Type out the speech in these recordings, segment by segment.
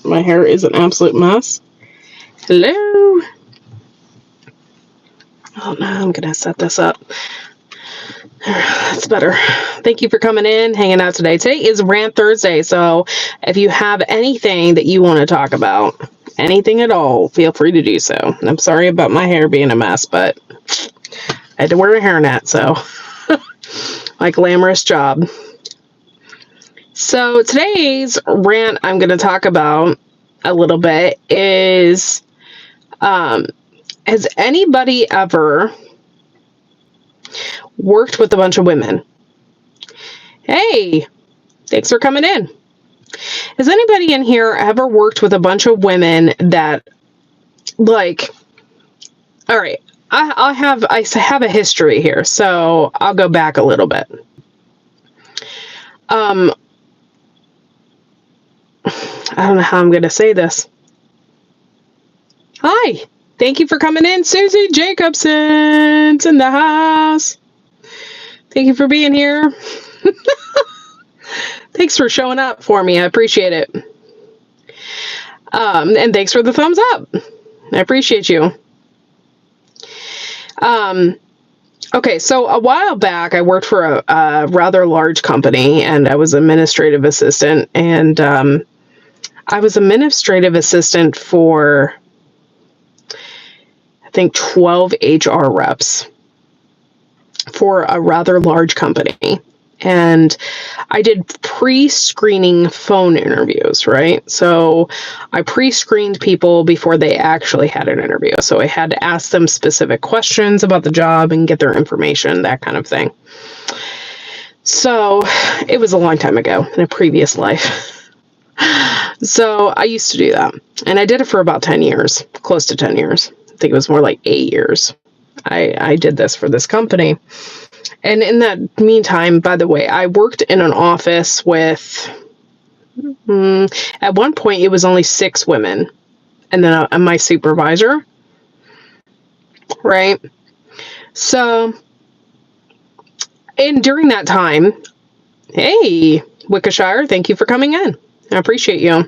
My hair is an absolute mess. Hello. Oh no, I'm gonna set this up. That's better. Thank you for coming in, hanging out today. Today is Rant Thursday, so if you have anything that you want to talk about, anything at all, feel free to do so. I'm sorry about my hair being a mess, but I had to wear a hairnet, so my glamorous job. So today's rant I'm going to talk about a little bit is, has anybody ever worked with a bunch of women? Hey, thanks for coming in. Has anybody in here ever worked with a bunch of women that, like, all right, I have a history here, so I'll go back a little bit. I don't know how I'm going to say this. Hi, thank you for coming in. Susie Jacobson's in the house. Thank you for being here. Thanks for showing up for me. I appreciate it. And thanks for the thumbs up. I appreciate you. Okay, so a while back, I worked for a rather large company, and I was administrative assistant, and I was administrative assistant for, I think, 12 HR reps for a rather large company. And I did pre-screening phone interviews, right? So I pre-screened people before they actually had an interview. So I had to ask them specific questions about the job and get their information, that kind of thing. So it was a long time ago in a previous life. So I used to do that. And I did it for about 10 years, close to 10 years. I think it was more like 8 years. I did this for this company. And in that meantime, by the way, I worked in an office with, at one point, it was only 6 women. And then my supervisor, right? So, and during that time, hey, Wickeshire, thank you for coming in. I appreciate you.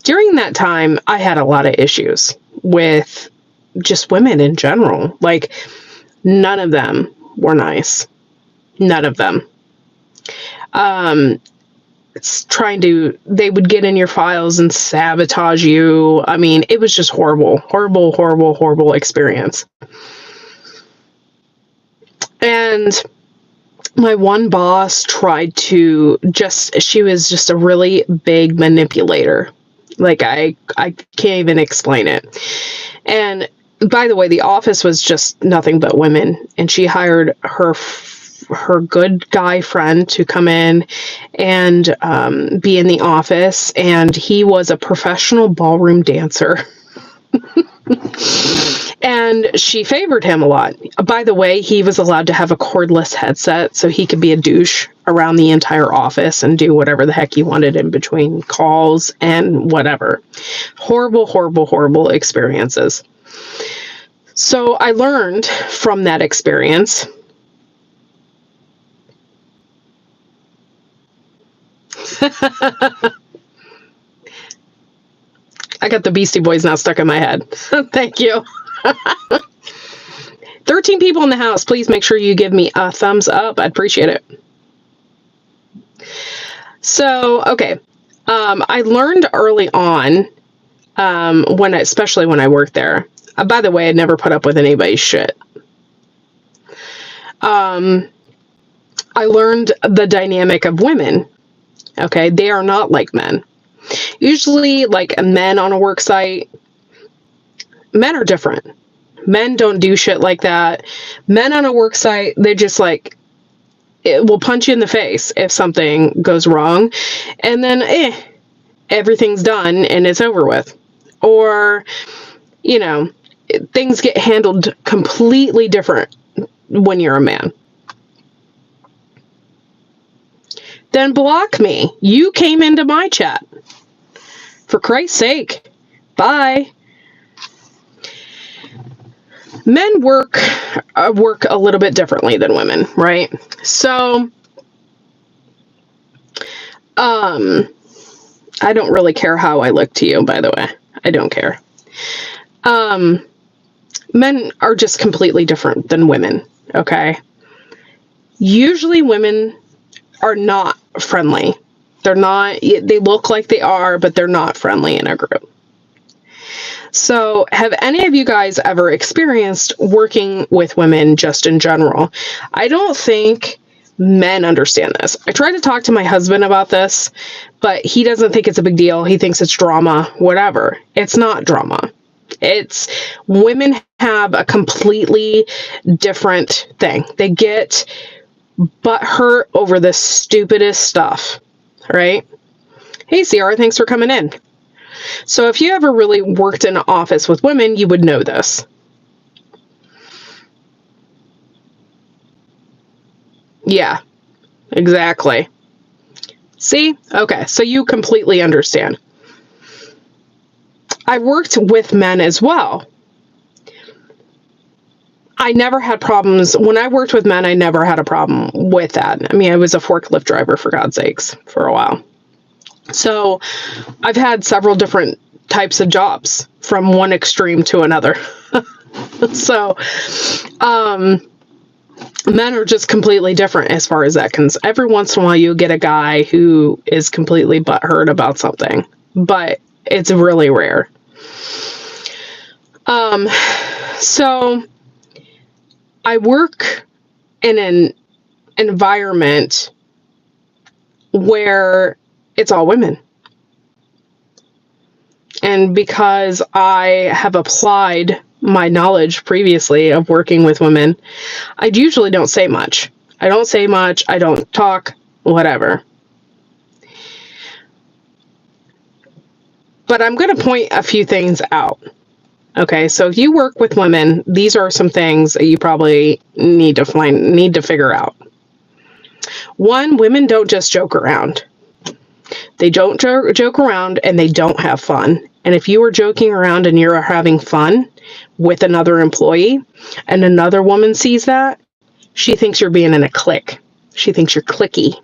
During that time, I had a lot of issues with just women in general. Like, none of them were nice. None of them. They would get in your files and sabotage you. I mean, it was just horrible experience. And my one boss tried to she was just a really big manipulator. Like, I can't even explain it. And by the way, the office was just nothing but women, and she hired her good guy friend to come in and be in the office, and he was a professional ballroom dancer. And she favored him a lot. By the way, he was allowed to have a cordless headset, so he could be a douche around the entire office and do whatever the heck he wanted in between calls and whatever. Horrible experiences. So I learned from that experience I got the Beastie Boys now stuck in my head. Thank you. 13 people in the house. Please make sure you give me a thumbs up. I'd appreciate it. So, okay. I learned early on, especially when I worked there. By the way, I never put up with anybody's shit. I learned the dynamic of women. Okay, they are not like men. Usually, like men on a work site, men are different. Men don't do shit like that. Men on a work site, they just like, it will punch you in the face if something goes wrong. And then, everything's done and it's over with. Or, things get handled completely different when you're a man. Then block me. You came into my chat. For Christ's sake. Bye. Men work a little bit differently than women, right? So, I I don't really care how I look to you, by the way. I don't care. Men are just completely different than women, okay? Usually women are not friendly. They look like they are, but they're not friendly in a group. So, have any of you guys ever experienced working with women just in general? I don't think men understand this. I tried to talk to my husband about this, but he doesn't think it's a big deal. He thinks it's drama, whatever. It's not drama. It's women have a completely different thing. They get butthurt over the stupidest stuff, right? Hey, CR, thanks for coming in. So if you ever really worked in an office with women, you would know this. Yeah, exactly. See? Okay, so you completely understand. I worked with men as well. I never had problems. When I worked with men, I never had a problem with that. I mean, I was a forklift driver, for God's sakes, for a while. So I've had several different types of jobs from one extreme to another. So men are just completely different as far as that goes. Every once in a while you get a guy who is completely butthurt about something, but it's really rare. So I work in an environment where it's all women. And because I have applied my knowledge previously of working with women, I usually don't say much. I don't talk, whatever. But I'm going to point a few things out. Okay, so if you work with women, these are some things that you probably need to figure out. One, women don't just joke around. They don't joke around, and they don't have fun. And if you are joking around and you're having fun with another employee and another woman sees that, she thinks you're being in a clique. She thinks you're cliquey.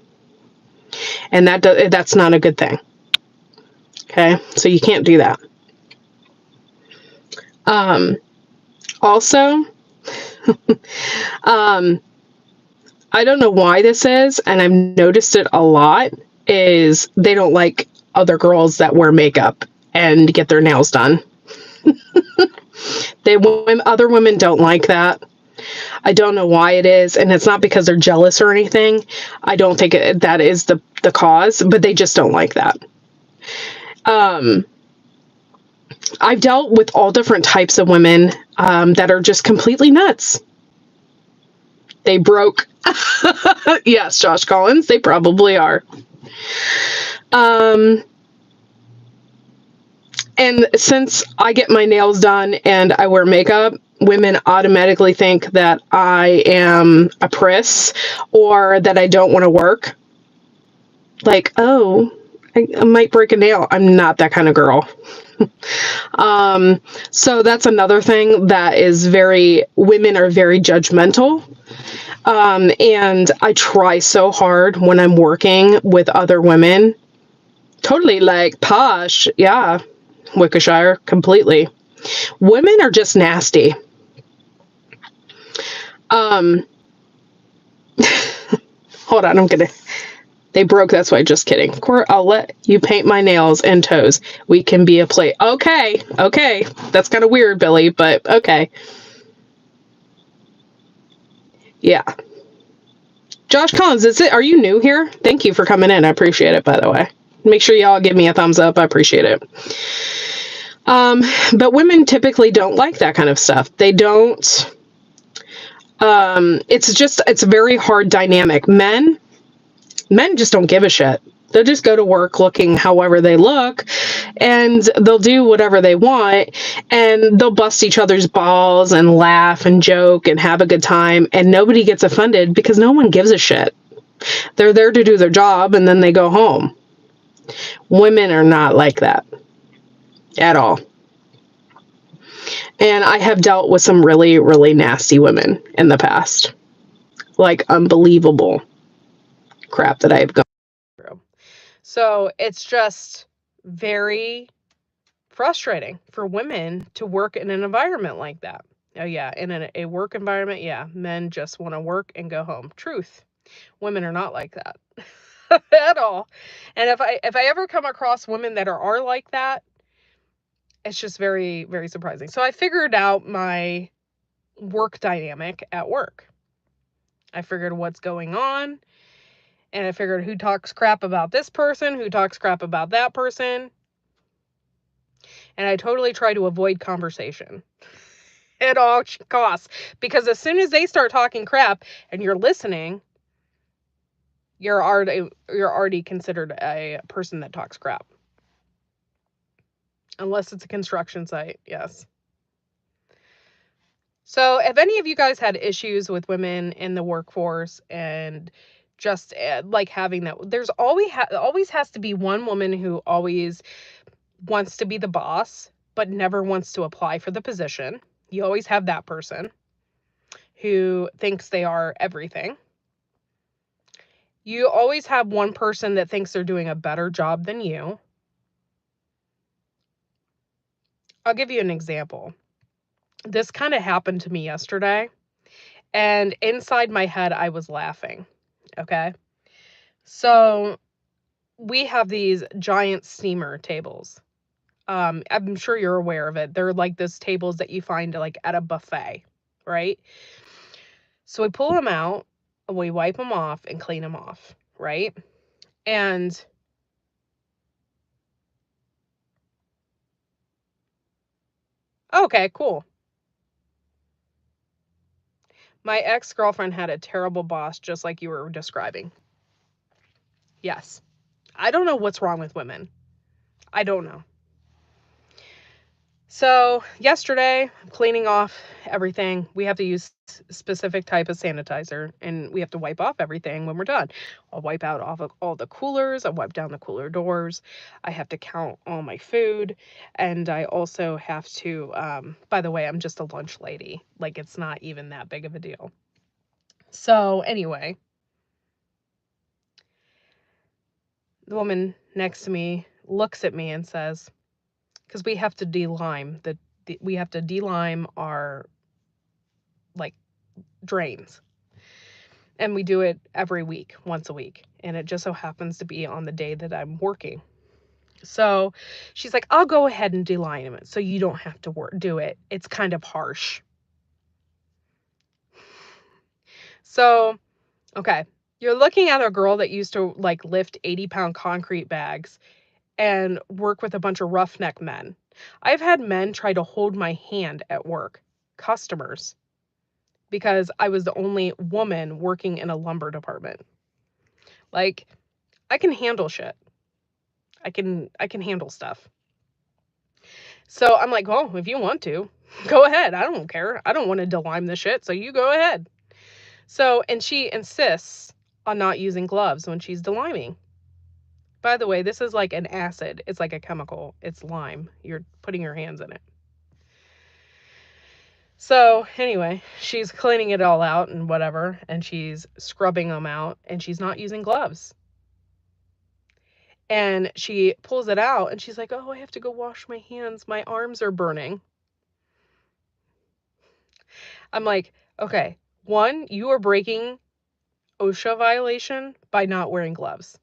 And that's not a good thing. Okay, so you can't do that. Also, I don't know why this is, and I've noticed it a lot, is they don't like other girls that wear makeup and get their nails done. Other women don't like that. I don't know why it is, and it's not because they're jealous or anything. I don't think that is the cause, but they just don't like that. I've dealt with all different types of women that are just completely nuts. They broke. Yes, Josh Collins, they probably are. And since I get my nails done and I wear makeup, women automatically think that I am a priss or that I don't want to work. Like, oh, I might break a nail. I'm not that kind of girl. So that's another thing that is women are very judgmental. And I try so hard when I'm working with other women. Totally like posh. Yeah. Wickershire, completely. Women are just nasty. Hold on, they broke, that's why, just kidding. I'll let you paint my nails and toes. We can be a plate. Okay. That's kind of weird, Billy, but okay. Yeah. Josh Collins, are you new here? Thank you for coming in. I appreciate it, by the way. Make sure y'all give me a thumbs up. I appreciate it. But women typically don't like that kind of stuff. They don't. It's a very hard dynamic. Men just don't give a shit. They'll just go to work looking however they look, and they'll do whatever they want, and they'll bust each other's balls and laugh and joke and have a good time, and nobody gets offended because no one gives a shit. They're there to do their job, and then they go home. Women are not like that at all. And I have dealt with some really, really nasty women in the past. Like, unbelievable crap that I've gone through. So it's just, very frustrating for women to work in an environment like that. Oh yeah, in a work environment, yeah, men just want to work and go home. Truth. Women are not like that at all. And if I ever come across women that are like that, it's just very, very surprising. So I figured out my work dynamic at work. I figured what's going on, and I figured who talks crap about this person, who talks crap about that person, and I totally try to avoid conversation at all costs, because as soon as they start talking crap and you're listening, you're already considered a person that talks crap. Unless it's a construction site, yes. So, have any of you guys had issues with women in the workforce, and just like having that? There's always has to be one woman who always wants to be the boss, but never wants to apply for the position. You always have that person who thinks they are everything. You always have one person that thinks they're doing a better job than you. I'll give you an example. This kind of happened to me yesterday, and inside my head, I was laughing. Okay. So we have these giant steamer tables. I'm sure you're aware of it. They're like those tables that you find like at a buffet, right? So we pull them out, and we wipe them off and clean them off, right? And okay, cool. My ex-girlfriend had a terrible boss, just like you were describing. Yes. I don't know what's wrong with women. I don't know. So yesterday, I'm cleaning off everything. We have to use specific type of sanitizer, and we have to wipe off everything when we're done. I'll wipe out all the coolers. I'll wipe down the cooler doors. I have to count all my food, and I also have to. By the way, I'm just a lunch lady. Like, it's not even that big of a deal. So anyway, the woman next to me looks at me and says, because we have to de-lime we have to de-lime our like drains. And we do it every week, once a week. And it just so happens to be on the day that I'm working. So she's like, I'll go ahead and de-lime it so you don't have to do it. It's kind of harsh. So, okay. You're looking at a girl that used to like lift 80-pound concrete bags and work with a bunch of roughneck men. I've had men try to hold my hand at work, customers, because I was the only woman working in a lumber department. Like, I can handle shit. I can handle stuff. So I'm like, well, if you want to, go ahead. I don't care. I don't want to de-lime the shit, so you go ahead. So, and she insists on not using gloves when she's de-liming. By the way, this is like an acid. It's like a chemical. It's lime. You're putting your hands in it. So anyway, she's cleaning it all out and whatever, and she's scrubbing them out, and she's not using gloves. And she pulls it out, and she's like, oh, I have to go wash my hands. My arms are burning. I'm like, okay, one, you are breaking OSHA violation by not wearing gloves.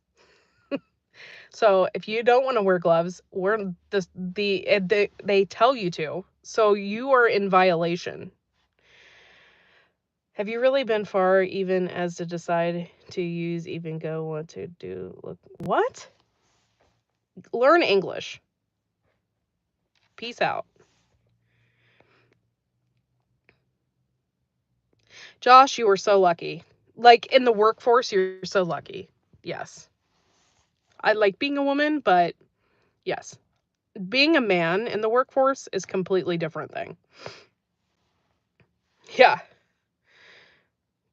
So if you don't want to wear gloves, they tell you to. So you are in violation. Have you really been far even as to decide to use even go what to do? Look, what? Learn English. Peace out. Josh, you were so lucky. Like in the workforce, you're so lucky. Yes. I like being a woman, but yes. Being a man in the workforce is a completely different thing. Yeah.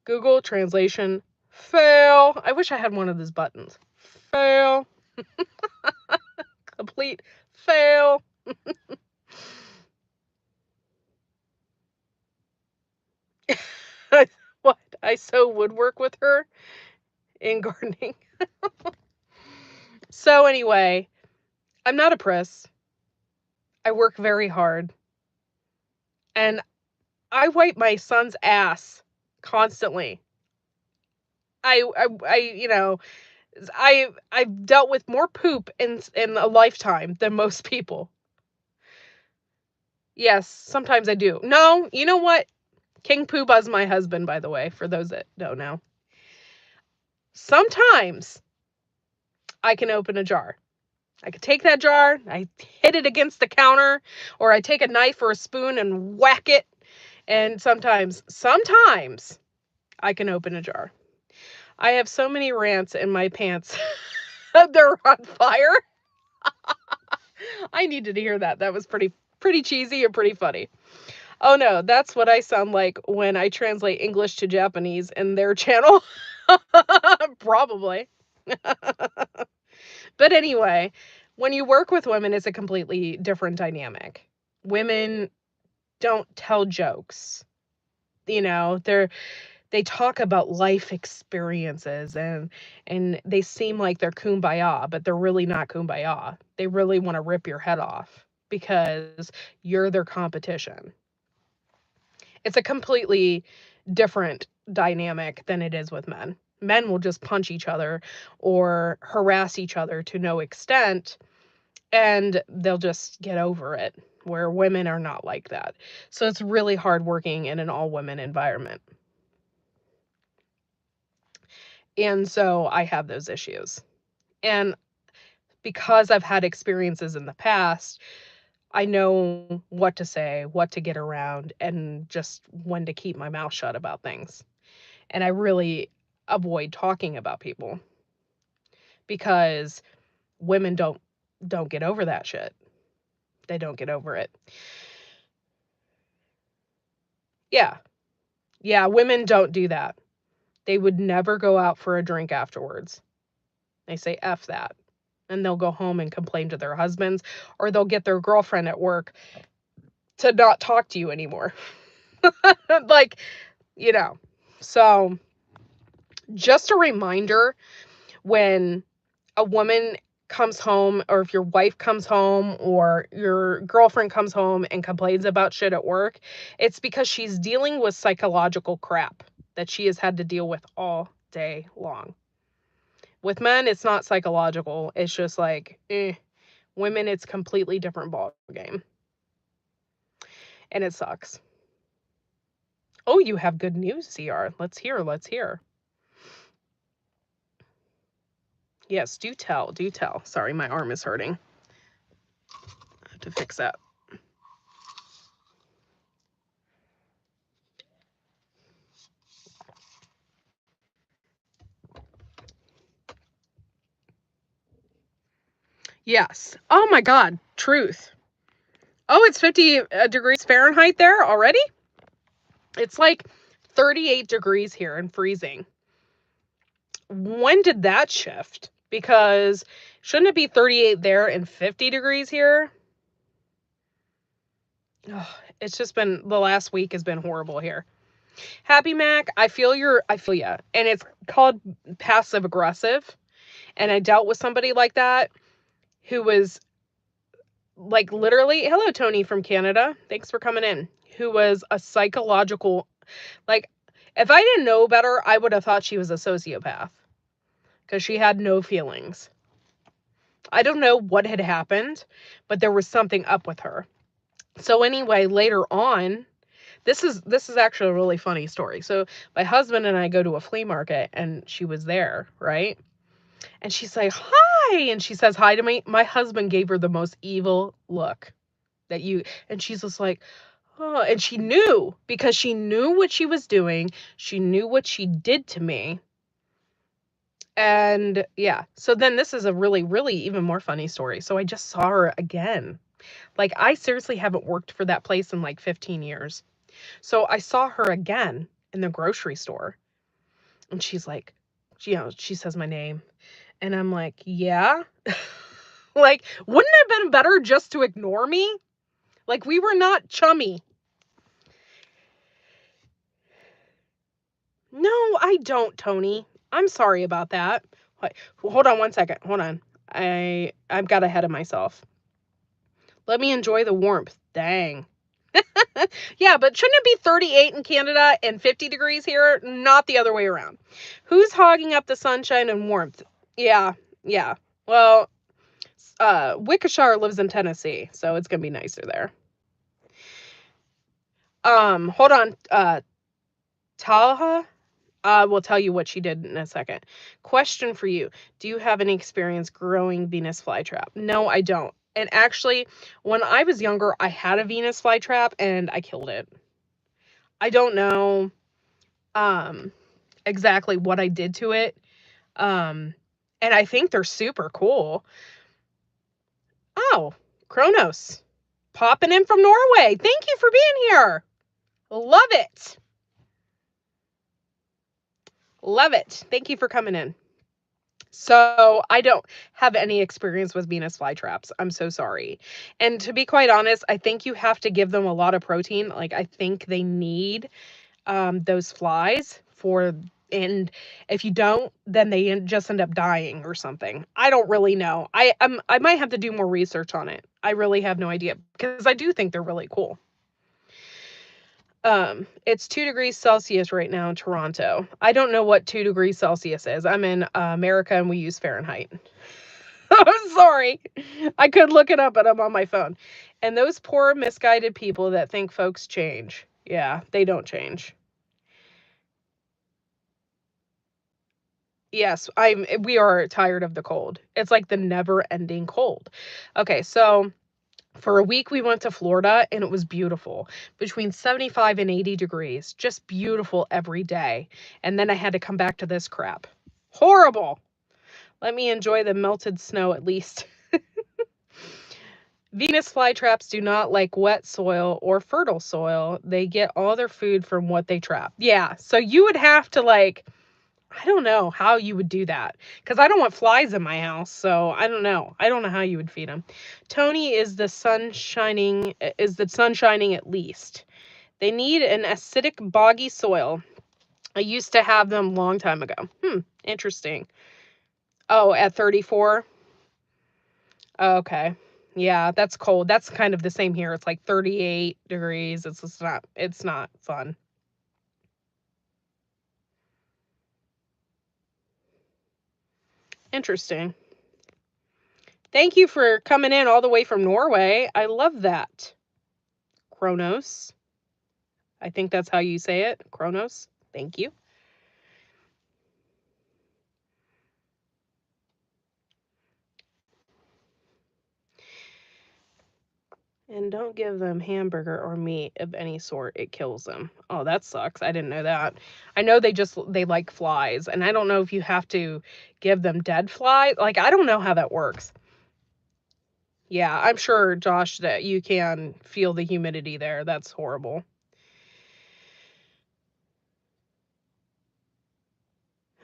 Google translation fail. I wish I had one of these buttons. Fail. Complete fail. What? I sew woodwork with her in gardening. So anyway, I'm not a priss. I work very hard. And I wipe my son's ass constantly. You know, I've dealt with more poop in a lifetime than most people. Yes, sometimes I do. No, you know what? King Poobah's my husband, by the way, for those that don't know. Sometimes I can open a jar. I could take that jar, I hit it against the counter, or I take a knife or a spoon and whack it. And sometimes I can open a jar. I have so many rants in my pants. They're on fire. I needed to hear that. That was pretty cheesy and pretty funny. Oh no, that's what I sound like when I translate English to Japanese in their channel. Probably. But anyway, when you work with women, it's a completely different dynamic. Women don't tell jokes. You know, they talk about life experiences and they seem like they're kumbaya, but they're really not kumbaya. They really want to rip your head off because you're their competition. It's a completely different dynamic than it is with men. Men will just punch each other or harass each other to no extent and they'll just get over it, where women are not like that. So it's really hard working in an all women environment. And so I have those issues. And because I've had experiences in the past, I know what to say, what to get around, and just when to keep my mouth shut about things. And I really avoid talking about people because women don't get over that shit. They don't get over it. Yeah. Yeah, women don't do that. They would never go out for a drink afterwards. They say F that. And they'll go home and complain to their husbands, or they'll get their girlfriend at work to not talk to you anymore. Like, you know. So, just a reminder, when a woman comes home, or if your wife comes home or your girlfriend comes home and complains about shit at work, it's because she's dealing with psychological crap that she has had to deal with all day long. With men, it's not psychological. It's just like, women, it's completely different ball game. And it sucks. Oh, you have good news, CR. Let's hear. Let's hear. Yes, do tell. Do tell. Sorry, my arm is hurting. I have to fix that. Yes. Oh my God. Truth. Oh, it's 50 degrees Fahrenheit there already? It's like 38 degrees here and freezing. When did that shift? Because shouldn't it be 38 there and 50 degrees here? Oh, it's just been, the last week has been horrible here. Happy Mac, I feel ya. And it's called passive aggressive. And I dealt with somebody like that who was like literally, hello Tony from Canada. Thanks for coming in. Who was a psychological, like, if I didn't know better, I would have thought she was a sociopath because she had no feelings. I don't know what had happened, but there was something up with her. So anyway, later on, this is actually a really funny story. So my husband and I go to a flea market and she was there, right? And she's like, "Hi," and she says hi to me. My husband gave her the most evil look and she's just like, "Oh," and she knew because she knew what she was doing. She knew what she did to me. And yeah, so then this is a really, really even more funny story. So I just saw her again. Like, I seriously haven't worked for that place in like 15 years. So I saw her again in the grocery store. And she's like, she says my name. And I'm like, yeah. Like, wouldn't it have been better just to ignore me? Like, we were not chummy. No, I don't, Tony. I'm sorry about that. Wait, hold on one second. Hold on. I've got ahead of myself. Let me enjoy the warmth. Dang. Yeah, but shouldn't it be 38 in Canada and 50 degrees here? Not the other way around. Who's hogging up the sunshine and warmth? Yeah, yeah. Well, Wickshire lives in Tennessee, so it's gonna be nicer there. Hold on. Talha? We'll tell you what she did in a second. Question for you. Do you have any experience growing Venus flytrap? No, I don't. And actually, when I was younger, I had a Venus flytrap and I killed it. I don't know exactly what I did to it. And I think they're super cool. Oh, Kronos. Popping in from Norway. Thank you for being here. Love it. Love it. Thank you for coming in. So I don't have any experience with Venus flytraps. I'm so sorry. And to be quite honest, I think you have to give them a lot of protein. Like I think they need those flies for, and if you don't, then they just end up dying or something. I don't really know. I might have to do more research on it. I really have no idea because I do think they're really cool. It's 2 degrees Celsius right now in Toronto. I don't know what 2 degrees Celsius is. I'm in America and we use Fahrenheit. I'm sorry. I could look it up, but I'm on my phone. And those poor misguided people that think folks change. Yeah, they don't change. Yes, we are tired of the cold. It's like the never-ending cold. Okay, so for a week we went to Florida and it was beautiful. Between 75 and 80 degrees. Just beautiful every day. And then I had to come back to this crap. Horrible. Let me enjoy the melted snow at least. Venus flytraps do not like wet soil or fertile soil. They get all their food from what they trap. Yeah, so you would have to I don't know how you would do that because I don't want flies in my house. So I don't know. I don't know how you would feed them. Tony, is the sun shining? Is the sun shining at least? They need an acidic, boggy soil. I used to have them long time ago. Interesting. Oh, at 34? Okay. Yeah, that's cold. That's kind of the same here. It's like 38 degrees. It's not fun. Interesting. Thank you for coming in all the way from Norway. I love that. Kronos. I think that's how you say it. Kronos. Thank you. And don't give them hamburger or meat of any sort. It kills them. Oh, that sucks. I didn't know that. I know they like flies, and I don't know if you have to give them dead flies. Like, I don't know how that works. Yeah, I'm sure, Josh, that you can feel the humidity there. That's horrible.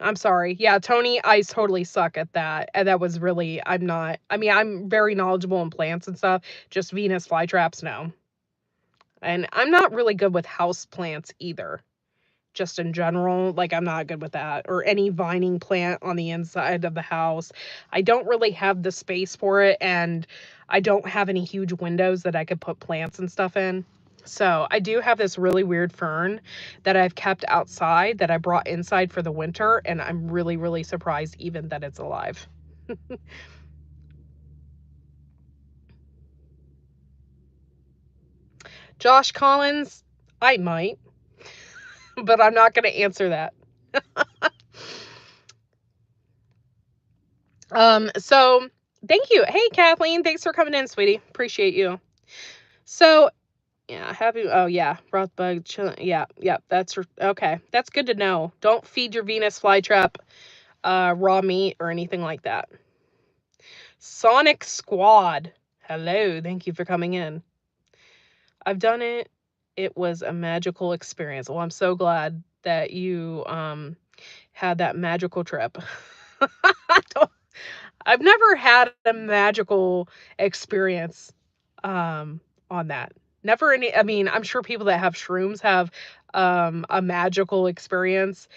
I'm sorry. Yeah, Tony, I totally suck at that. And that was really, I'm not, I mean, I'm very knowledgeable in plants and stuff. Just Venus flytraps, no. And I'm not really good with house plants either. Just in general, like I'm not good with that. Or any vining plant on the inside of the house. I don't really have the space for it. And I don't have any huge windows that I could put plants and stuff in. So I do have this really weird fern that I've kept outside that I brought inside for the winter, and I'm really, really surprised even that it's alive. Josh Collins, I might, but I'm not going to answer that. So thank you. Hey, Kathleen, thanks for coming in, sweetie. Appreciate you. So yeah, oh yeah, broth bug, yeah, that's okay. That's good to know. Don't feed your Venus flytrap raw meat or anything like that. Sonic Squad. Hello, thank you for coming in. I've done it. It was a magical experience. Well, I'm so glad that you had that magical trip. I've never had a magical experience on that. Never any, I mean, I'm sure people that have shrooms have a magical experience.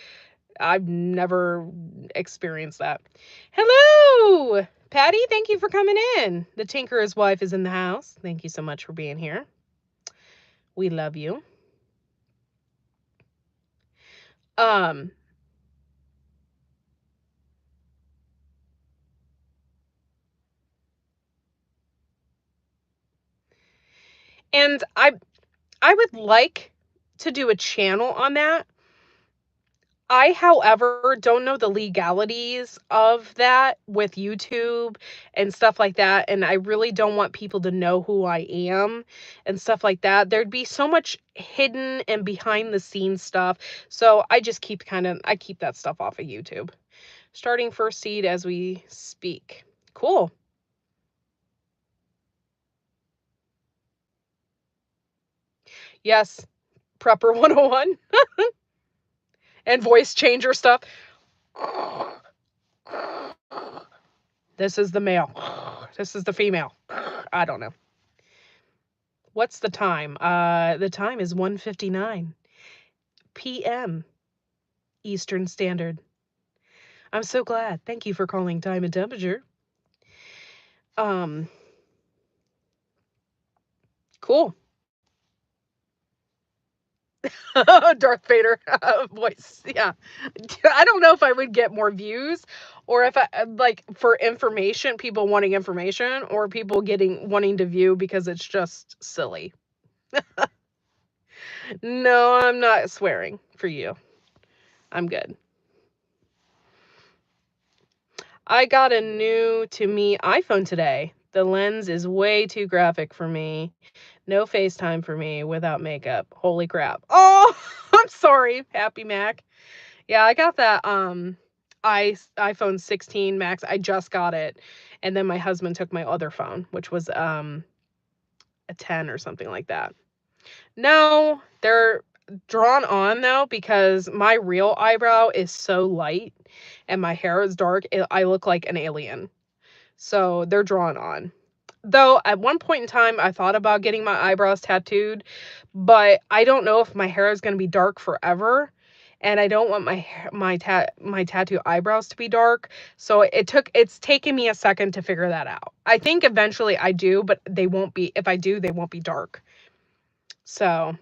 I've never experienced that. Hello! Patty, thank you for coming in. The Tinkerer's wife is in the house. Thank you so much for being here. We love you. And I would like to do a channel on that. I, however, don't know the legalities of that with YouTube and stuff like that, and I really don't want people to know who I am and stuff like that. There'd be so much hidden and behind the scenes stuff, so I just keep I keep that stuff off of YouTube. Starting first seed as we speak. Cool. Yes, Prepper 101 and voice changer stuff. This is the male. This is the female. I don't know. What's the time? The time is 1:59 p.m. Eastern Standard. I'm so glad. Thank you for calling Time and Temperature. Cool. Darth Vader voice. Yeah. I don't know if I would get more views or if I like for information, people wanting information or people wanting to view because it's just silly. No, I'm not swearing for you. I'm good. I got a new to me iPhone today. The lens is way too graphic for me. No FaceTime for me without makeup. Holy crap. Oh, I'm sorry, Happy Mac. Yeah, I got that iPhone 16 Max. I just got it. And then my husband took my other phone, which was a 10 or something like that. No, they're drawn on though because my real eyebrow is so light and my hair is dark. I look like an alien. So they're drawn on. Though at one point in time I thought about getting my eyebrows tattooed, but I don't know if my hair is going to be dark forever and I don't want my tattoo eyebrows to be dark. So it's taken me a second to figure that out. I think eventually I do, but they won't be, if I do, they won't be dark. So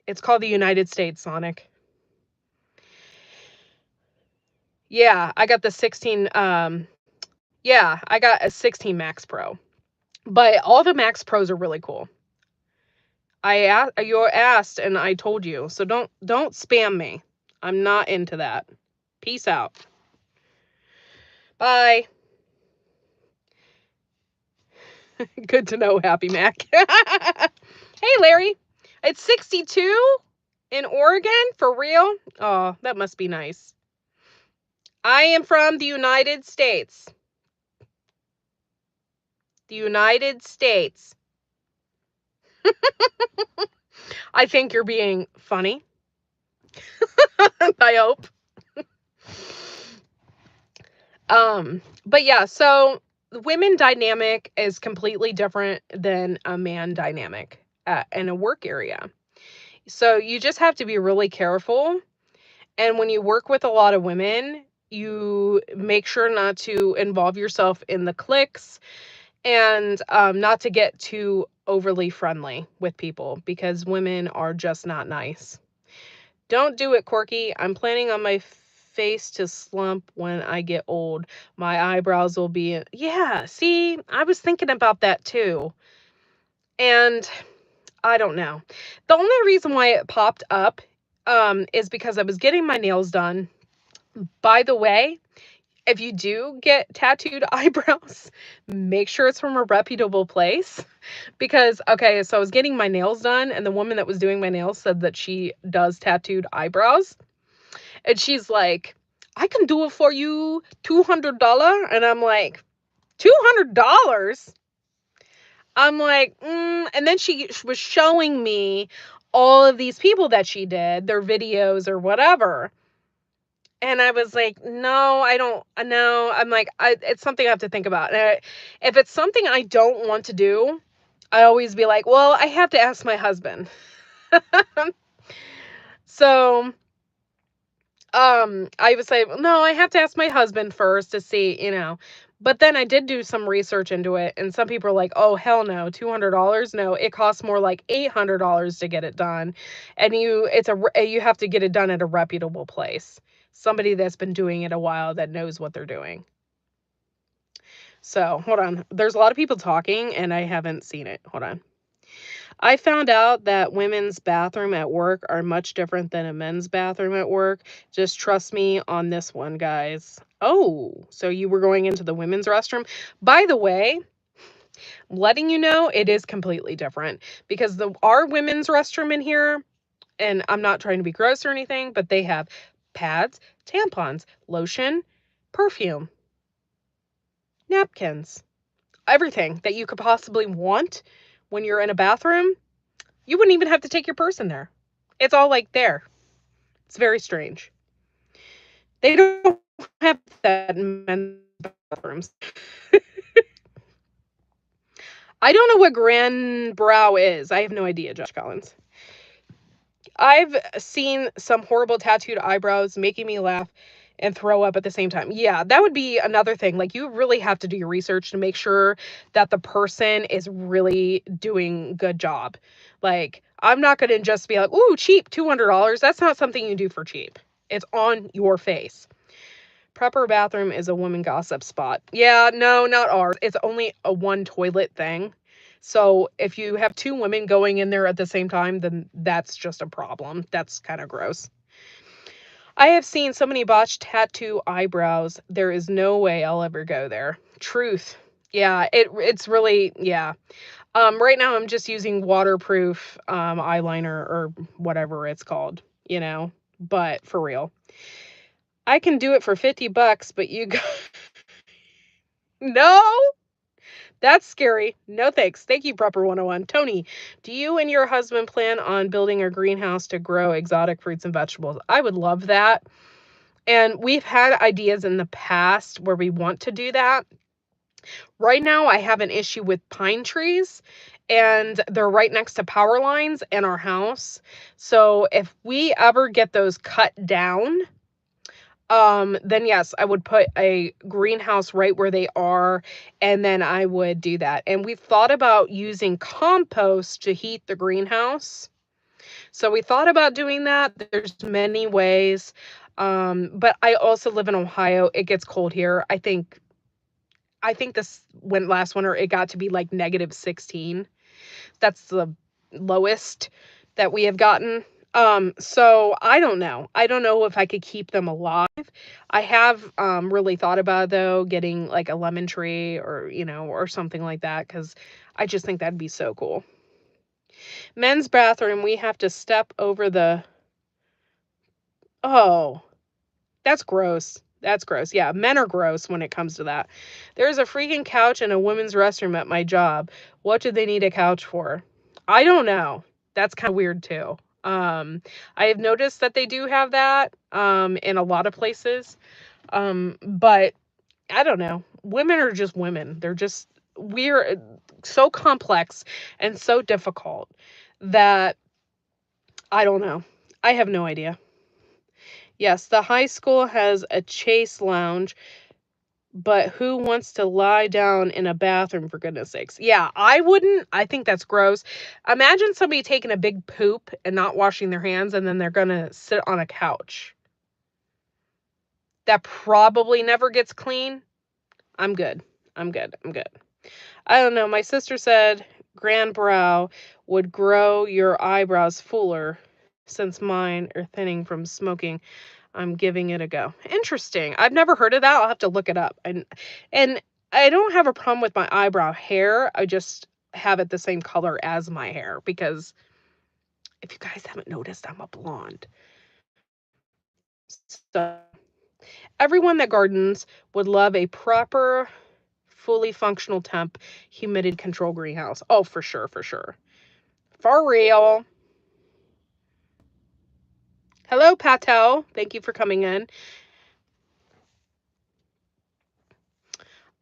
it's called the United States, Sonic. Yeah, I got the 16 yeah, I got a 16 Max Pro. But all the Max Pros are really cool. You asked and I told you. So don't spam me. I'm not into that. Peace out. Bye. Good to know, Happy Mac. Hey, Larry. It's 62 in Oregon? For real? Oh, that must be nice. I am from the United States. The United States. I think you're being funny. I hope. But yeah, so the women dynamic is completely different than a man dynamic in a work area. So you just have to be really careful. And when you work with a lot of women, you make sure not to involve yourself in the cliques and not to get too overly friendly with people because women are just not nice. Don't do it, Corky. I'm planning on my face to slump when I get old. My eyebrows will be... Yeah, see, I was thinking about that too. And I don't know. The only reason why it popped up is because I was getting my nails done. By the way, if you do get tattooed eyebrows, make sure it's from a reputable place. Because, okay, so I was getting my nails done, and the woman that was doing my nails said that she does tattooed eyebrows. And she's like, I can do it for you, $200. And I'm like, $200? I'm like, and then she was showing me all of these people that she did, their videos or whatever. And I was like, no, I don't know. I'm like, it's something I have to think about. And if it's something I don't want to do, I always be like, well, I have to ask my husband. So, I would say, no, I have to ask my husband first to see, But then I did do some research into it, and some people are like, "Oh, hell no, $200? No, it costs more like $800 to get it done." And you have to get it done at a reputable place. Somebody that's been doing it a while that knows what they're doing. So, hold on. There's a lot of people talking and I haven't seen it. Hold on. I found out that women's bathroom at work are much different than a men's bathroom at work. Just trust me on this one, guys. Oh, so you were going into the women's restroom? By the way, letting you know it is completely different because our women's restroom in here, and I'm not trying to be gross or anything, but they have pads, tampons, lotion, perfume, napkins, everything that you could possibly want when you're in a bathroom. You wouldn't even have to take your purse in there. It's all like there. It's very strange. They don't have that in men's bathrooms. I don't know what grand brow is. I have no idea, Josh Collins. I've seen some horrible tattooed eyebrows making me laugh and throw up at the same time. Yeah, that would be another thing. Like, you really have to do your research to make sure that the person is really doing good job. Like, I'm not going to just be like, ooh, cheap, $200. That's not something you do for cheap. It's on your face. Prepper bathroom is a woman gossip spot. Yeah, no, not ours. It's only a one toilet thing. So if you have two women going in there at the same time, then that's just a problem. That's kind of gross. I have seen so many botched tattoo eyebrows. There is no way I'll ever go there. Truth. Yeah, it's really, yeah. Right now I'm just using waterproof eyeliner or whatever it's called, but for real. I can do it for $50, but you go No, that's scary. No thanks. Thank you, Prepper 101. Tony, do you and your husband plan on building a greenhouse to grow exotic fruits and vegetables? I would love that. And we've had ideas in the past where we want to do that. Right now, I have an issue with pine trees, and they're right next to power lines in our house. So if we ever get those cut down, then yes, I would put a greenhouse right where they are, and then I would do that. And we've thought about using compost to heat the greenhouse. So we thought about doing that. There's many ways. But I also live in Ohio. It gets cold here. I think this went last winter, it got to be like -16. That's the lowest that we have gotten. So I don't know. I don't know if I could keep them alive. I have really thought about, though, getting like a lemon tree or something like that, because I just think that'd be so cool. Men's bathroom, we have to step over the. Oh, that's gross. That's gross. Yeah, men are gross when it comes to that. There's a freaking couch in a women's restroom at my job. What do they need a couch for? I don't know. That's kind of weird too. I have noticed that they do have that in a lot of places. But I don't know. Women are just women. We're so complex and so difficult that I don't know. I have no idea. Yes, the high school has a chase lounge, but who wants to lie down in a bathroom, for goodness sakes? Yeah, I wouldn't. I think that's gross. Imagine somebody taking a big poop and not washing their hands, and then they're going to sit on a couch. That probably never gets clean. I'm good. I'm good. I'm good. I don't know. My sister said grand brow would grow your eyebrows fuller since mine are thinning from smoking. I'm giving it a go. Interesting. I've never heard of that. I'll have to look it up. And I don't have a problem with my eyebrow hair. I just have it the same color as my hair because if you guys haven't noticed, I'm a blonde. So everyone that gardens would love a proper, fully functional temp humidity control greenhouse. Oh, for sure, for sure. For real. Hello, Patel. Thank you for coming in.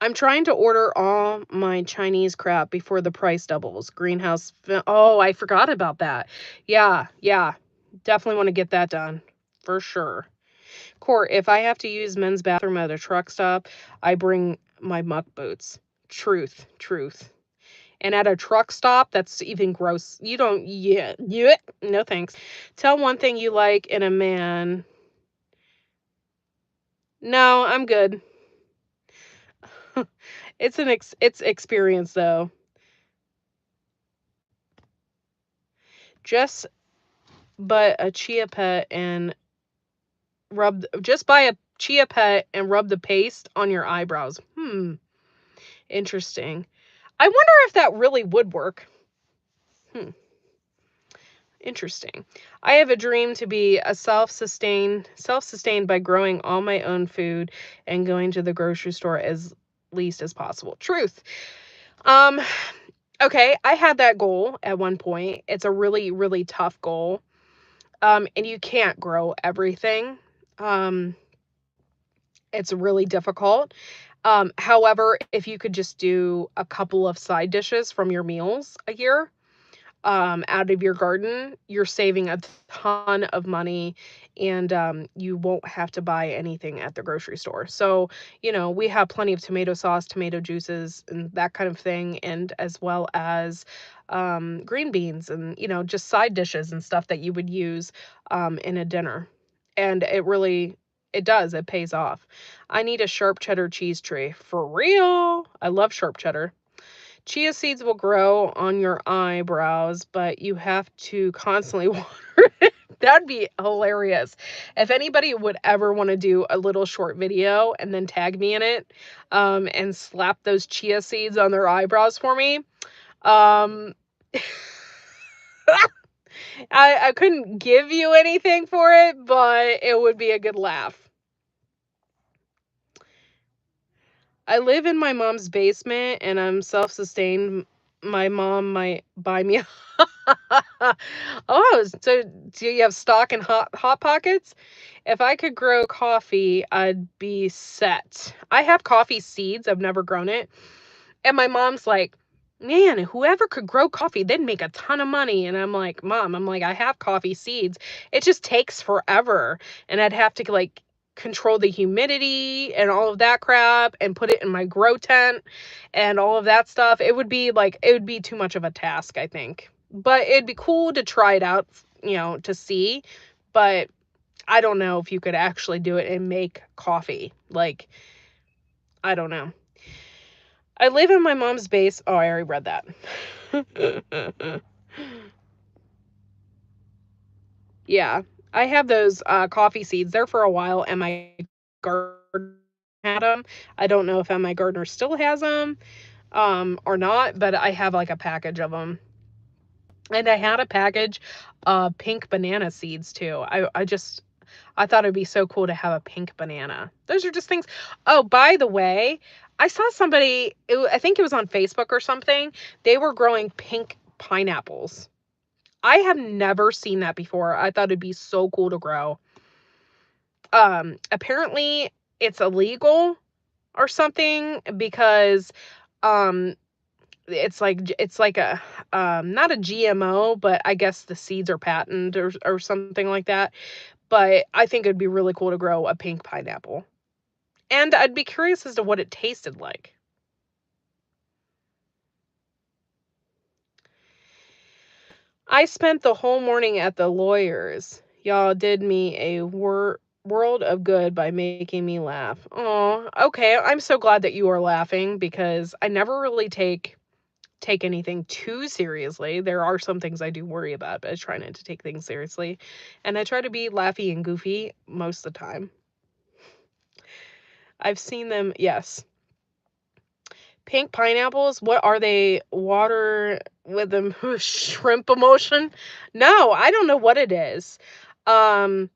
I'm trying to order all my Chinese crap before the price doubles. Greenhouse. Oh, I forgot about that. Yeah, yeah. Definitely want to get that done. For sure. Court, if I have to use men's bathroom at a truck stop, I bring my muck boots. Truth, truth. And at a truck stop, that's even gross. You don't, yeah, yeah, no thanks. Tell one thing you like in a man. No, I'm good. It's experience though. Just but a chia pet and just buy a chia pet and rub the paste on your eyebrows. Interesting. I wonder if that really would work. Hmm. Interesting. I have a dream to be a self-sustained by growing all my own food and going to the grocery store as least as possible. Truth. Um, okay, I had that goal at one point. It's a really, really tough goal. And you can't grow everything. Um, it's really difficult. However, if you could just do a couple of side dishes from your meals a year, out of your garden, you're saving a ton of money and you won't have to buy anything at the grocery store. So, we have plenty of tomato sauce, tomato juices, and that kind of thing, and as well as green beans and, just side dishes and stuff that you would use in a dinner. And it pays off. I need a sharp cheddar cheese tray. For real. I love sharp cheddar. Chia seeds will grow on your eyebrows, but you have to constantly water it. That'd be hilarious. If anybody would ever want to do a little short video and then tag me in it, and slap those chia seeds on their eyebrows for me, um, I couldn't give you anything for it, but it would be a good laugh. I live in my mom's basement and I'm self-sustained. My mom might buy me. Oh, so do you have stock in hot pockets? If I could grow coffee, I'd be set. I have coffee seeds. I've never grown it. And my mom's like, man, whoever could grow coffee, they'd make a ton of money. And I'm like, Mom, I have coffee seeds. It just takes forever. And I'd have to like control the humidity and all of that crap and put it in my grow tent and all of that stuff. It would be too much of a task, I think. But it'd be cool to try it out, to see. But I don't know if you could actually do it and make coffee. Like, I don't know. I live in my mom's base. Oh, I already read that. Yeah, I have those coffee seeds there for a while, and my gardener had them. I don't know if my gardener still has them, or not, but I have like a package of them. And I had a package of pink banana seeds too. I thought it'd be so cool to have a pink banana. Those are just things. Oh, by the way, I saw somebody, I think it was on Facebook or something. They were growing pink pineapples. I have never seen that before. I thought it'd be so cool to grow. Apparently it's illegal or something because um it's like a not a GMO, but I guess the seeds are patented or something like that. But I think it'd be really cool to grow a pink pineapple. And I'd be curious as to what it tasted like. I spent the whole morning at the lawyer's. Y'all did me a world of good by making me laugh. Oh, okay. I'm so glad that you are laughing because I never really take anything too seriously. There are some things I do worry about, but I try not to take things seriously. And I try to be laughy and goofy most of the time. I've seen them, yes. Pink pineapples, what are they? Water with them shrimp emotion? No, I don't know what it is. Um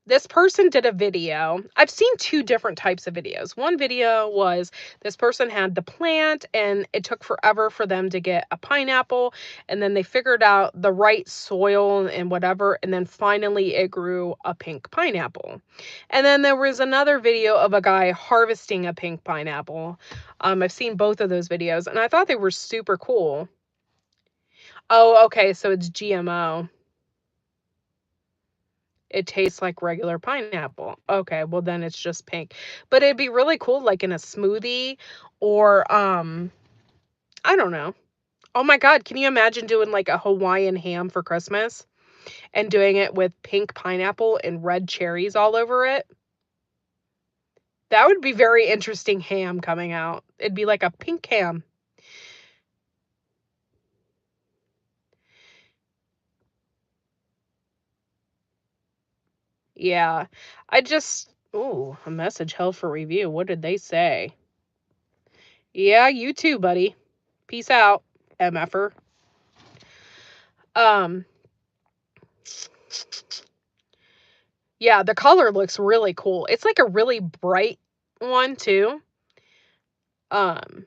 this person did a video. I've seen two different types of videos. One video was this person had the plant and it took forever for them to get a pineapple. And then they figured out the right soil and whatever. And then finally it grew a pink pineapple. And then there was another video of a guy harvesting a pink pineapple. I've seen both of those videos and I thought they were super cool. Oh, okay. So it's GMO. It tastes like regular pineapple. Okay, well then it's just pink. But it'd be really cool like in a smoothie or I don't know. Oh my god, can you imagine doing like a Hawaiian ham for Christmas and doing it with pink pineapple and red cherries all over it? That would be very interesting ham coming out. It'd be like a pink ham. Yeah. Ooh, a message held for review. What did they say? Yeah, you too, buddy. Peace out, MFer. Um, yeah, the color looks really cool. It's like a really bright one too. Um,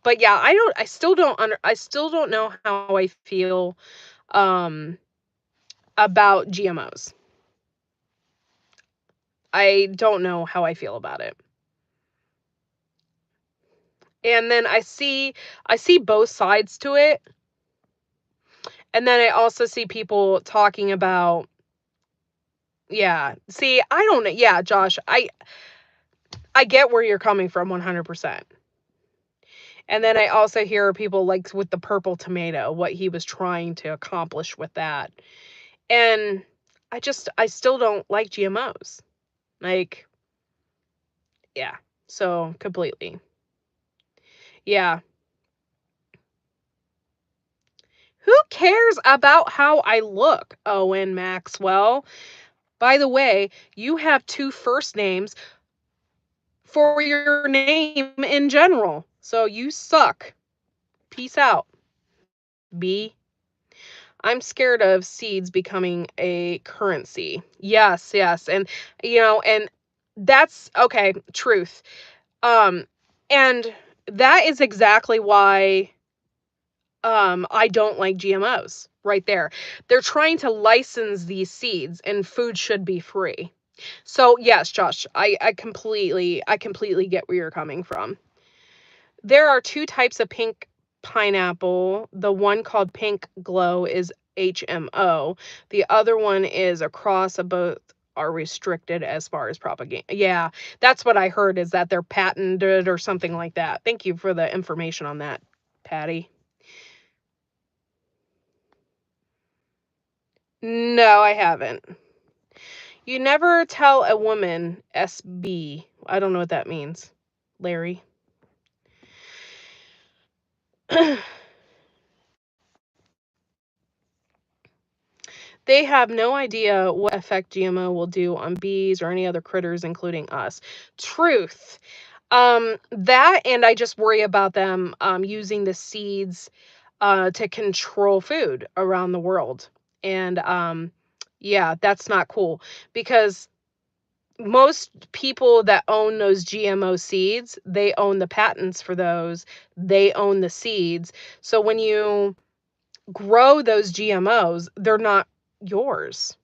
but yeah, I still don't know how I feel um about GMOs. I don't know how I feel about it. And then I see both sides to it. And then I also see people talking about yeah. See, I don't know. Yeah, Josh, I get where you're coming from 100%. And then I also hear people like with the purple tomato, what he was trying to accomplish with that. And I still don't like GMOs. Like, yeah. So completely. Yeah. Who cares about how I look, Owen Maxwell? By the way, you have two first names for your name in general. So you suck. Peace out, B. I'm scared of seeds becoming a currency. Yes, yes. And and that's okay, truth. Um and that is exactly why I don't like GMOs right there. They're trying to license these seeds and food should be free. So, yes, Josh, I completely get where you're coming from. There are two types of pink pineapple. The one called Pink Glow is HMO. The other one is a cross of both are restricted as far as propaganda. Yeah, that's what I heard is that they're patented or something like that. Thank you for the information on that, Patty. No, I haven't. You never tell a woman SB. I don't know what that means. Larry. They have no idea what effect GMO will do on bees or any other critters, including us. Truth. That and I just worry about them using the seeds to control food around the world. And yeah, that's not cool because most people that own those GMO seeds, they own the patents for those, they own the seeds. So when you grow those GMOs, they're not yours.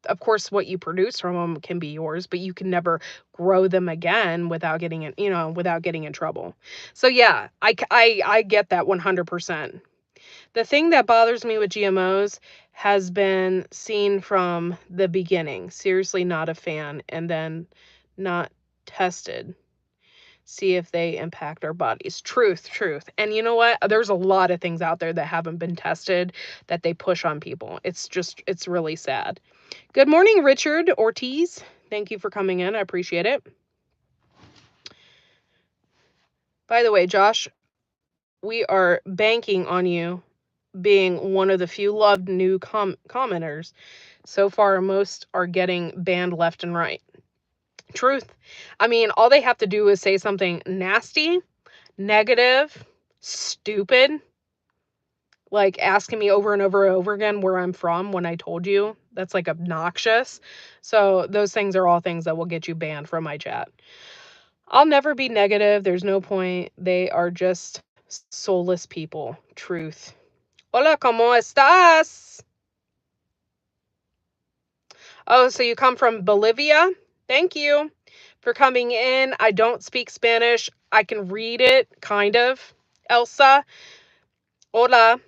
Of course, what you produce from them can be yours, but you can never grow them again without getting in, without getting in trouble. So yeah, I get that 100%. The thing that bothers me with GMOs has been seen from the beginning. Seriously, not a fan, and then not tested. See if they impact our bodies. Truth, truth. And you know what? There's a lot of things out there that haven't been tested that they push on people. It's really sad. Good morning, Richard Ortiz. Thank you for coming in. I appreciate it. By the way, Josh, we are banking on you being one of the few loved new commenters. So far, most are getting banned left and right. Truth. I mean, all they have to do is say something nasty, negative, stupid, like asking me over and over and over again where I'm from when I told you. That's like obnoxious. So, those things are all things that will get you banned from my chat. I'll never be negative. There's no point. They are just soulless people. Truth. Hola, ¿cómo estás? Oh, so you come from Bolivia? Thank you for coming in. I don't speak Spanish. I can read it, kind of. Elsa. Hola.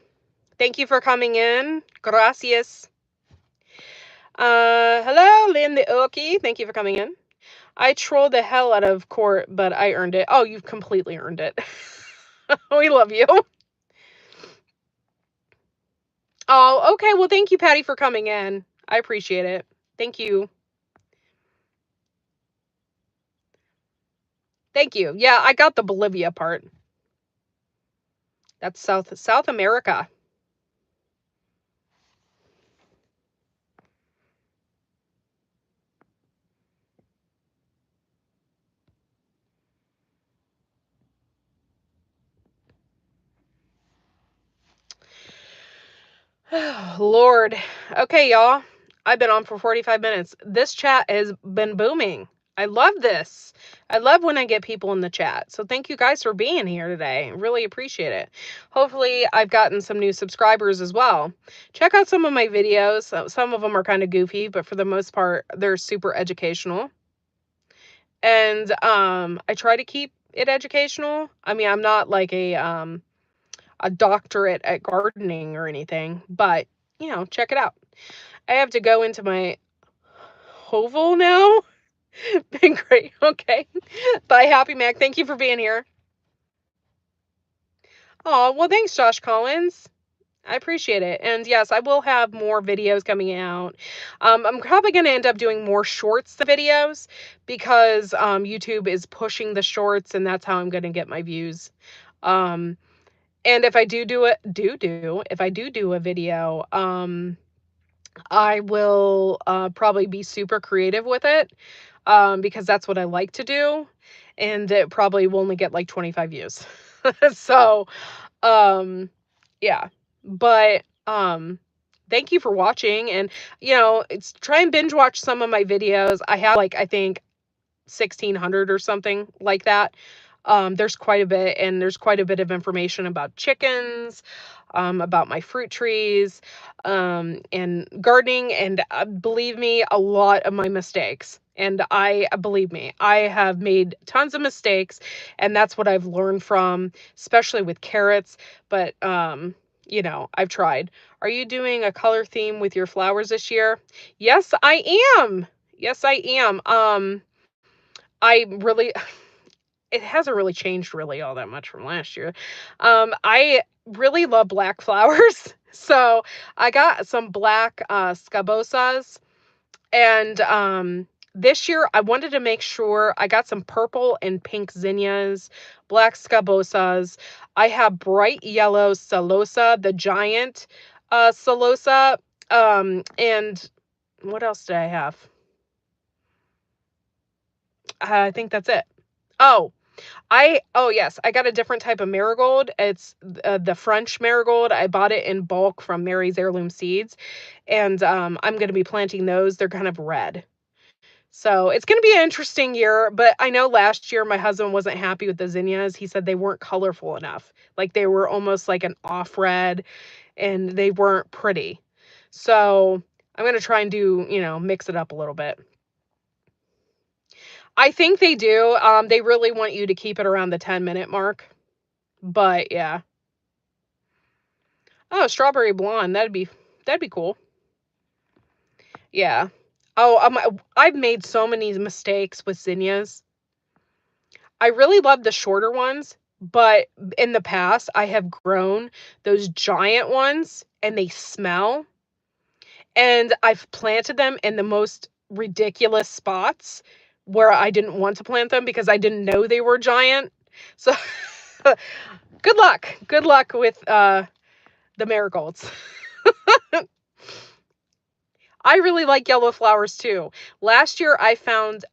Thank you for coming in. Gracias. Hello, Lynn the Okie. Thank you for coming in. I trolled the hell out of court, but I earned it. Oh, you've completely earned it. We love you. Oh, okay. Well, thank you, Patty, for coming in. I appreciate it. Thank you. Thank you. Yeah, I got the Bolivia part. That's South America. Lord. Okay, y'all. I've been on for 45 minutes. This chat has been booming. I love this. I love when I get people in the chat. So thank you guys for being here today. Really appreciate it. Hopefully, I've gotten some new subscribers as well. Check out some of my videos. Some of them are kind of goofy, but for the most part, they're super educational. And I try to keep it educational. I mean, I'm not like a doctorate at gardening or anything, but check it out. I have to go into my hovel now. Been great. Okay. Bye, Happy Mac. Thank you for being here. Oh, well, thanks, Josh Collins. I appreciate it. And yes, I will have more videos coming out. I'm probably going to end up doing more shorts than videos because YouTube is pushing the shorts, and that's how I'm going to get my views. And if I if I do a video, I will probably be super creative with it because that's what I like to do. And it probably will only get like 25 views. So, yeah. But thank you for watching. And, it's try and binge watch some of my videos. I have like, I think 1,600 or something like that. There's quite a bit, and there's quite a bit of information about chickens, about my fruit trees, and gardening, and believe me, a lot of my mistakes. And believe me, I have made tons of mistakes, and that's what I've learned from, especially with carrots. But I've tried. Are you doing a color theme with your flowers this year? Yes, I am. Yes, I am. I really it hasn't really changed really all that much from last year. I really love black flowers. So I got some black scabosas, and this year I wanted to make sure I got some purple and pink zinnias, black scabosas. I have bright yellow celosa, the giant celosa, and what else did I have? I think that's it. Oh yes, I got a different type of marigold. It's the French marigold. I bought it in bulk from Mary's Heirloom Seeds, and I'm going to be planting those. They're kind of red. So it's going to be an interesting year, but I know last year my husband wasn't happy with the zinnias. He said they weren't colorful enough. Like they were almost like an off red, and they weren't pretty. So I'm going to try and mix it up a little bit. I think they do. They really want you to keep it around the 10-minute mark. But yeah. Oh, strawberry blonde. That'd be cool. Yeah. Oh, I've made so many mistakes with zinnias. I really love the shorter ones, but in the past I have grown those giant ones and they smell. And I've planted them in the most ridiculous spots where I didn't want to plant them because I didn't know they were giant. So good luck. Good luck with the marigolds. I really like yellow flowers too. Last year I found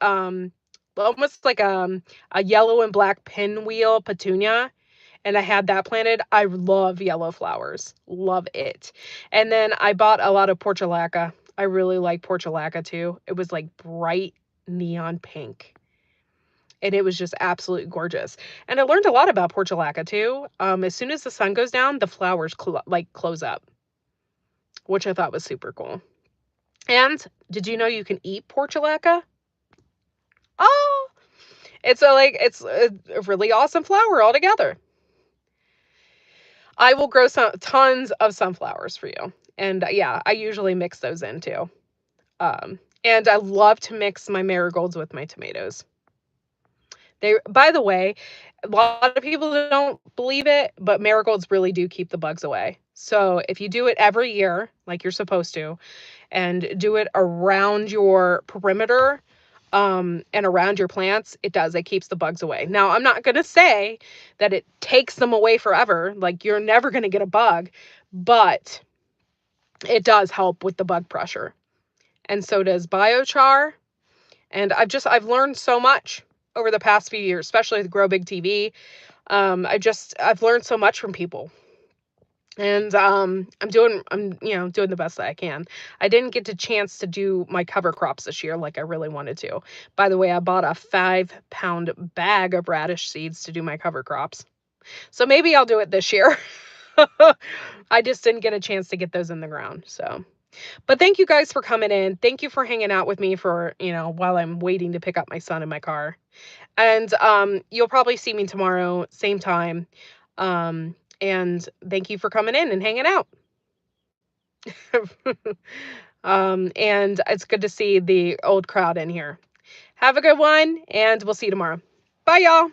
almost like a yellow and black pinwheel petunia, and I had that planted. I love yellow flowers. Love it. And then I bought a lot of portulaca. I really like portulaca too. It was like bright neon pink. And it was just absolutely gorgeous. And I learned a lot about portulaca too. As soon as the sun goes down, the flowers close up, which I thought was super cool. And did you know you can eat portulaca? Oh, it's a really awesome flower altogether. I will grow tons of sunflowers for you. And yeah, I usually mix those in too. And I love to mix my marigolds with my tomatoes. By the way, a lot of people don't believe it, but marigolds really do keep the bugs away. So if you do it every year, like you're supposed to, and do it around your perimeter, and around your plants, it does. It keeps the bugs away. Now, I'm not going to say that it takes them away forever. Like you're never going to get a bug, but it does help with the bug pressure. And so does biochar. And I've learned so much over the past few years, especially with Grow Big TV. I've learned so much from people. And I'm doing the best that I can. I didn't get the chance to do my cover crops this year like I really wanted to. By the way, I bought a 5-pound bag of radish seeds to do my cover crops. So maybe I'll do it this year. I just didn't get a chance to get those in the ground. So, but thank you guys for coming in. Thank you for hanging out with me for, while I'm waiting to pick up my son in my car. And you'll probably see me tomorrow, same time. And thank you for coming in and hanging out. And it's good to see the old crowd in here. Have a good one, and we'll see you tomorrow. Bye, y'all.